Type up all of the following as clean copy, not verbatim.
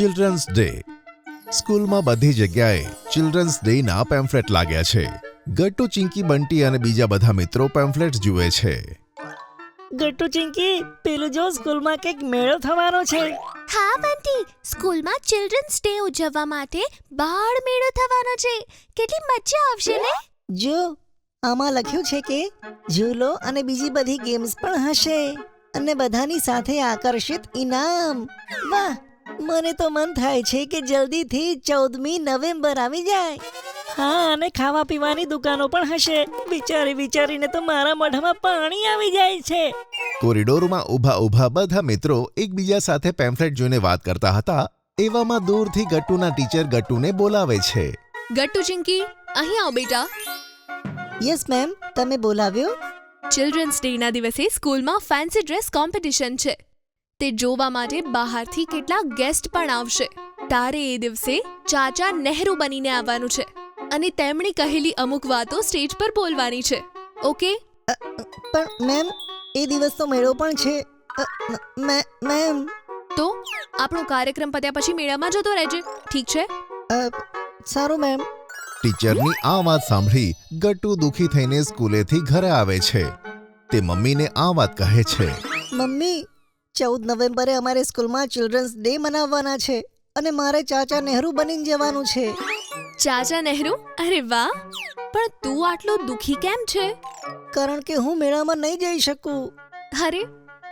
Children's day. સ્કૂલમાં બધી જગ્યાએ ચિલ્ડ્રન્સ ડેના પેમ્ફલેટ લાગ્યા છે. ગટ્ટુ, ચિંકી, બંટી અને બીજા બધા મિત્રો પેમ્ફલેટ જુએ છે. ગટ્ટુ, ચિંકી, પેલું જો સ્કૂલમાં કંઈક મેળો થવાનો છે. હા બંટી, સ્કૂલમાં ચિલ્ડ્રન્સ ડે ઉજવવા માટે બાળ મેળો થવાનો છે. કેટલી મજા આવશે ને? જો આમાં લખ્યું છે કે ઝૂલો અને બીજી બધી ગેમ્સ પણ હશે અને બધાની સાથે આકર્ષિત ઇનામ. વાહ, મને તો મન થાય છે કે જલ્દીથી 14મી નવેમ્બર આવી જાય. હા, અને ખાવા પીવાની દુકાનો પણ હશે. વિચારીને તો મારા મોઢામાં પાણી આવી જાય છે. કોરિડોરમાં ઊભા બધા મિત્રો એકબીજા સાથે પેમ્ફલેટ જોઈને વાત કરતા હતા. એવામાં દૂરથી ગટ્ટુના ટીચર ગટ્ટુને બોલાવે છે. ગટ્ટુ, ચિંકી, અહીં આવો બેટા. યસ મેમ, તમે બોલાવ્યો? ચિલ્ડ્રન્સ ડેના દિવસે સ્કૂલમાં ફેન્સી ડ્રેસ કોમ્પિટિશન છે. તે જોવા માટે બહારથી કેટલાક ગેસ્ટ પણ આવશે. તારે એ દિવસે ચાચા નહેરુ બનીને આવવાનું છે અને તેમણે કહેલી અમુક વાતો સ્ટેજ પર બોલવાની છે. ઓકે? પણ મેમ, એ દિવસ તો મેળો પણ છે. મેમ, તો આપણો કાર્યક્રમ પત્યા પછી મેળામાં જતો રહેજે, ઠીક છે? સારું મેમ. ટીચરની આ વાત સાંભળી ગટ્ટુ દુઃખી થઈને સ્કૂલેથી ઘરે આવે છે. તે મમ્મીને આ વાત કહે છે. મમ્મી, 14 નવેમ્બરે અમારે સ્કૂલમાં ચિલ્ડ્રન્સ ડે મનાવવાના છે અને મારે ચાચા નહેરુ બનીને જવાનું છે. ચાચા નહેરુ? અરે વાહ! પણ તું આટલો દુઃખી કેમ છે? કારણ કે હું મેળામાં નહીં જઈ શકું. અરે,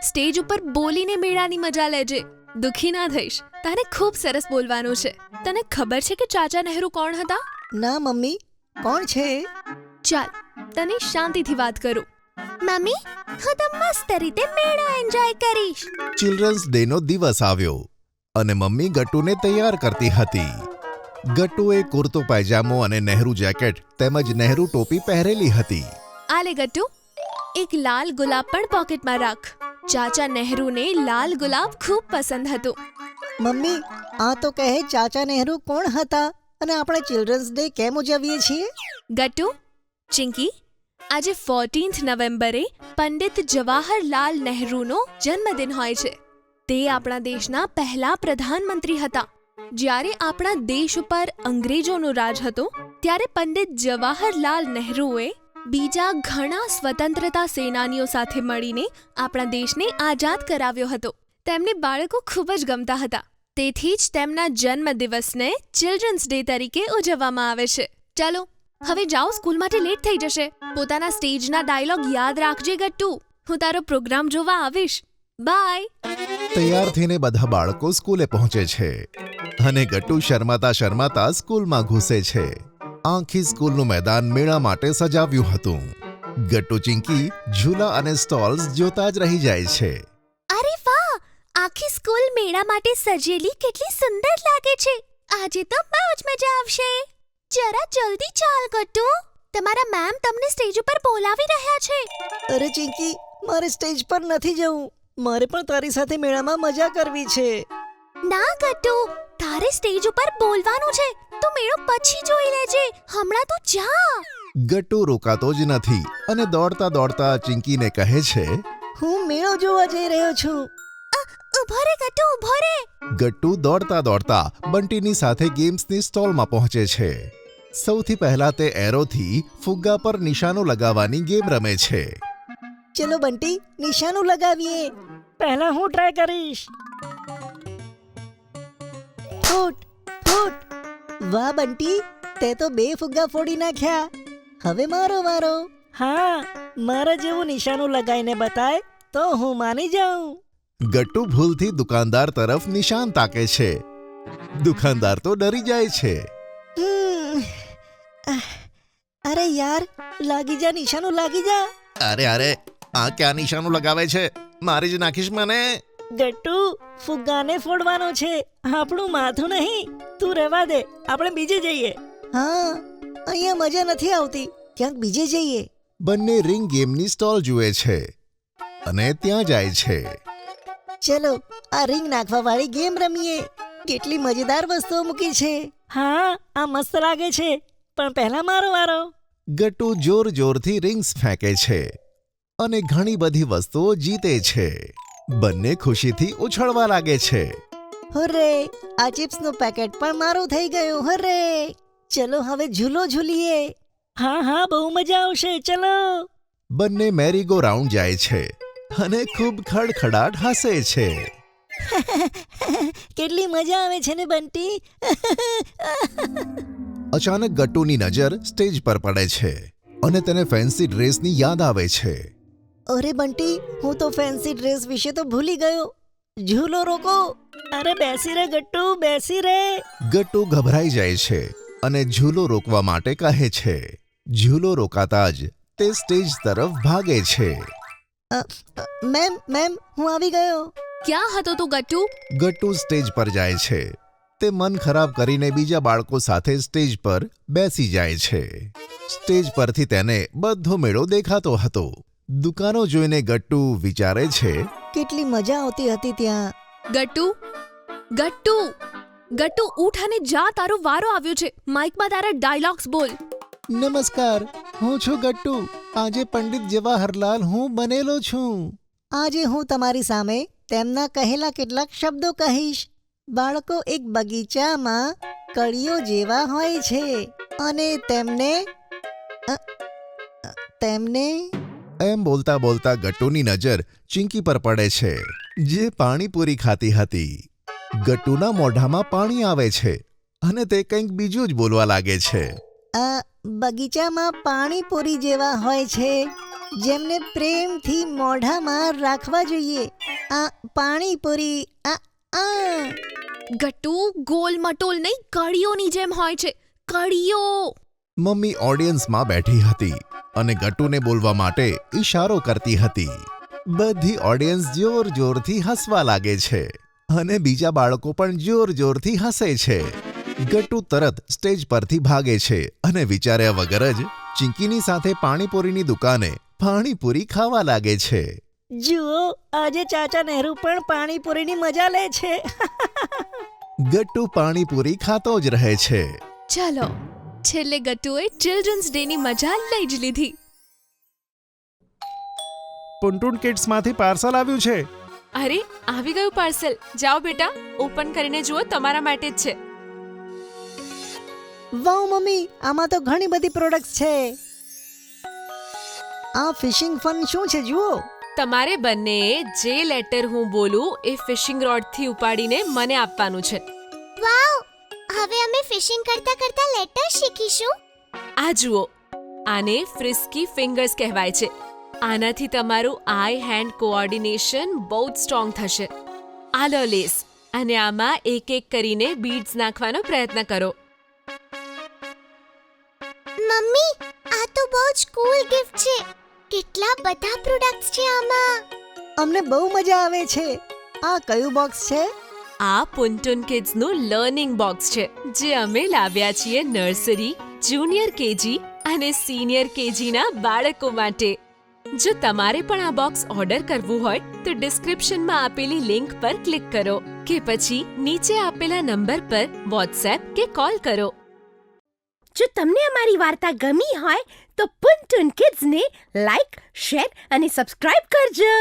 સ્ટેજ ઉપર બોલીને મેળાની મજા લેજે. દુઃખી ના થઈશ. તારે ખૂબ સરસ બોલવાનું છે. તને ખબર છે કે ચાચા નહેરુ કોણ હતા? ના મમ્મી, કોણ છે? ચાલ, તને શાંતિથી વાત કરું. મમ્મી, હું તો મસ્ત રીતે મેળો એન્જોય કરીશ. ચિલ્ડ્રન્સ ડેનો દિવસ આવ્યો અને મમ્મી ગટ્ટુને તૈયાર કરતી હતી. ગટ્ટુએ કુર્તો પાયજામો અને નહેરુ જેકેટ તેમજ નહેરુ ટોપી પહેરેલી હતી. આલે ગટ્ટુ, એક લાલ ગુલાબ પણ પોકેટમાં રાખ. ચાચા નહેરુને લાલ ગુલાબ ખૂબ પસંદ હતું. મમ્મી, આ તો કહે ચાચા નહેરુ કોણ હતા અને આપણે ચિલ્ડ્રન્સ ડે કેમ ઉજવીએ છીએ? ગટ્ટુ, ચિંકી, આજે 14th નવેમ્બરે પંડિત જવાહરલાલ નહેરુનો જન્મદિન હોય છે. તે આપણા દેશના પહેલા પ્રધાનમંત્રી હતા. જ્યારે આપણા દેશ ઉપર અંગ્રેજોનો રાજ હતો ત્યારે પંડિત જવાહરલાલ નહેરુએ બીજા ઘણા સ્વતંત્રતા સેનાનીઓ સાથે મળીને આપણા દેશને આઝાદ કરાવ્યો હતો. તેમને બાળકો ખૂબ જ ગમતા હતા. તેથી જ તેમના જન્મદિવસને ચિલ્ડ્રન્સ ડે તરીકે ઉજવવામાં આવે છે. ચાલો, હવે જાઓ, સ્કૂલ માટે લેટ થઈ જશે. પોતાના સ્ટેજના ડાયલોગ યાદ રાખજે ગટ્ટુ. હું તારો પ્રોગ્રામ જોવા આવીશ. બાય. તૈયાર થઈને બધા બાળકો સ્કૂલે પહોંચે છે અને ગટ્ટુ શરમાતા સ્કૂલમાં ઘૂસે છે. આખી સ્કૂલનું મેદાન મેળા માટે સજાવ્યું હતું. ગટ્ટુ, ચિંકી ઝૂલા અને સ્ટોલ્સ જોતા જ રહી જાય છે. અરે વાહ! આખી સ્કૂલ મેળા માટે સજેલી કેટલી સુંદર લાગે છે. આજે તો બહુ જ મજા આવશે. જરા જલ્દી ચાલ ગટ્ટુ, તમારા મેમ તમને સ્ટેજ ઉપર બોલાવી રહ્યા છે. અરે ચિંકી, મારે સ્ટેજ પર નથી જવું. મારે પણ તારી સાથે મેળામાં મજા કરવી છે. ના ગટ્ટુ, તારે સ્ટેજ ઉપર બોલવાનું છે. તું મેળો પછી જોઈ લેજે. હમણાં તું જા. ગટ્ટુ રોકાતો જ નથી અને દોડતા ચિંકીને કહે છે, હું મેળો જોવા જઈ રહ્યો છું. ઉભો રે ગટ્ટુ, ઉભો રે. ગટ્ટુ દોડતા બંટીની સાથે ગેમ્સની સ્ટોલમાં પહોંચે છે. સૌથી પહેલા તે એરોથી ફુગ્ગા પર નિશાનો લગાવવાની ગેમ રમે છે. ચલો બંટી, નિશાનું લગાવીએ. પહેલા હું ટ્રાય કરીશ. ફૂટ ફૂટ. વાહ બંટી, તે તો 2 ફુગ્ગા ફોડી નાખ્યા. હવે મારો. હા, મારા જેવું નિશાનું લગાવીને બતાય તો હું માની જાઉં. ગટ્ટુ ભૂલથી દુકાનદાર તરફ નિશાન તાકે છે. દુકાનદાર તો ડરી જાય છે. અરે યાર, લાગી જા, નિશાનું લાગી જા. અરે, આ ક્યાં નિશાનું લગાવે છે? મારી જ નાખીશ મને. ગટ્ટુ, ફુગ્ગાને ફોડવાનો છે, આપણું માથું નહીં. તું રહેવા દે, આપણે બીજે જઈએ. હા, અહીંયા મજા નથી આવતી. ક્યાંક બીજે જઈએ. બંને રિંગ ગેમની સ્ટોલ જુએ છે અને ત્યાં જાય છે. ચલો, આ રિંગ નાખવા વાળી ગેમ રમીએ. કેટલી મજેદાર વસ્તુઓ મૂકી છે. હા, આ મસ્ત લાગે છે, પણ પહેલા મારો વારો. ગટ્ટુ જોરથી રિંગ્સ ફેંકે છે અને ઘણી બધી વસ્તુઓ જીતે છે. બંને ખુશીથી ઉછળવા લાગે છે. હરે, આ ચિપ્સનું પેકેટ પણ મારું થઈ ગયું. હરે, ચલો હવે ઝૂલો ઝૂલીએ. હા હા, બહુ મજા આવશે. ચલો. બંને મેરીગો રાઉન્ડ જાય છે અને ખૂબ ખડખડાટ હસે છે. કેટલી મજા આવે છે ને બંટી. અચાનક ગટ્ટુની નજર સ્ટેજ પર પડે છે અને તેને ફેન્સી ડ્રેસની યાદ આવે છે. અરે બંટી, હું તો ફેન્સી ડ્રેસ વિશે તો ભૂલી ગયો. ઝૂલો રોકો. અરે બેસી રે ગટ્ટુ, બેસી રે. ગટ્ટુ ગભરાઈ જાય છે અને ઝૂલો રોકવા માટે કહે છે. ઝૂલો રોકાતા જ તે સ્ટેજ તરફ ભાગે છે. મેમ, હું આવી ગયો. ક્યાં હતો તું ગટ્ટુ? ગટ્ટુ સ્ટેજ પર જાય છે. તે મન ખરાબ કરીને બીજા બાળકો સાથે સ્ટેજ પર બેસી જાય છે. સ્ટેજ પરથી તેને બધો મેળો દેખાતો હતો. દુકાનો જોઈને ગટ્ટુ વિચારે છે, કેટલી મજા આવતી હતી ત્યાં. ગટ્ટુ ગટ્ટુ ગટ્ટુ ઉઠ અને જા, તારો વારો આવ્યો છે. માઇકમાં તારા ડાયલોગ્સ બોલ. નમસ્કાર, હું છું ગટ્ટુ. આજે પંડિત જવાહરલાલ હું બનેલો છું. આજે હું તમારી સામે તેમના કહેલા કેટલાક શબ્દો કહીશ. બાળકો એક બગીચામાં કળીઓ જેવા હોય છે અને તેમને એમ બોલતા બોલતા ગટ્ટુની નજર ચિંકી પર પડે છે, જે પાણીપુરી ખાતી હતી. ગટ્ટુના મોઢામાં પાણી આવે છે અને તે કંઈક બીજું જ બોલવા લાગે છે. બગીચામાં પાણીપુરી જેવા હોય છે, જેમને પ્રેમથી મોઢામાં રાખવા જોઈએ. આ પાણીપુરી. ગટ્ટુ, ગોલ મટોલ નહીં, કળીઓની જેમ હોય છે. કળીઓ. મમ્મી ઓડિયન્સમાં બેઠી હતી અને ગટ્ટુને બોલવા માટે ઈશારો કરતી હતી. બધી ઓડિયન્સ જોર જોરથી હસવા લાગે છે અને બીજા બાળકો પણ જોર જોરથી હસે છે. ગટ્ટુ તરત સ્ટેજ પરથી ભાગે છે અને વિચાર્યા વગર જ ચિંકીની સાથે પાણીપુરીની દુકાને પાણીપુરી ખાવા લાગે છે. જુઓ, આજે ચાચા નહેરુ પણ પાણીપુરીની મજા લે છે. ગટ્ટુ પાણીપુરી ખાતો જ રહે છે. ચાલો, છેલ્લે ગટ્ટુએ ચિલ્ડ્રન્સ ડે ની મજા લઈ જ લીધી. ટુનટુન કિડ્સમાંથી પાર્સલ આવ્યું છે. અરે, આવી ગયું પાર્સલ. જાઓ બેટા, ઓપન કરીને જુઓ, તમારા માટે જ છે. વાવ મમ્મી, આમાં તો ઘણી બધી પ્રોડક્ટ્સ છે. આ ફિશિંગ ફન શું છે જુઓ. તમારે બંને જે લેટર હું બોલું એ ફિશિંગ રોડથી ઉપાડીને મને આપવાનું છે. વાવ, હવે અમે ફિશિંગ કરતા કરતા લેટર શીખીશું. આ જુઓ, આને ફ્રિસ્કી ફિંગર્સ કહેવાય છે. આનાથી તમારું આઈ હેન્ડ કોઓર્ડિનેશન બહુ જ સ્ટ્રોંગ થશે. આ લો લેસ, અને આમાં એક એક કરીને બીડ્સ નાખવાનો પ્રયત્ન કરો. મમ્મી, આ તો બહુ જ કૂલ ગિફ્ટ છે. કેટલા બધા પ્રોડક્ટ્સ છે આમાં. અમને બહુ મજા આવે છે. આ કયું બોક્સ છે? આ પુન્ટુન કિડ્સનું લર્નિંગ બોક્સ છે, જે અમે લાવ્યા છીએ નર્સરી, જુનિયર કેજી અને સિનિયર કેજીના બાળકો માટે. જો તમારે પણ આ બોક્સ ઓર્ડર કરવું હોય તો ડિસ્ક્રિપ્શનમાં આપેલી લિંક પર ક્લિક કરો કે પછી નીચે આપેલા નંબર પર વોટ્સએપ કે કોલ કરો. જો તમને અમારી વાર્તા ગમી હોય તો પુન્ટુન કિડ્સને લાઈક, શેર અને સબસ્ક્રાઇબ કરજો.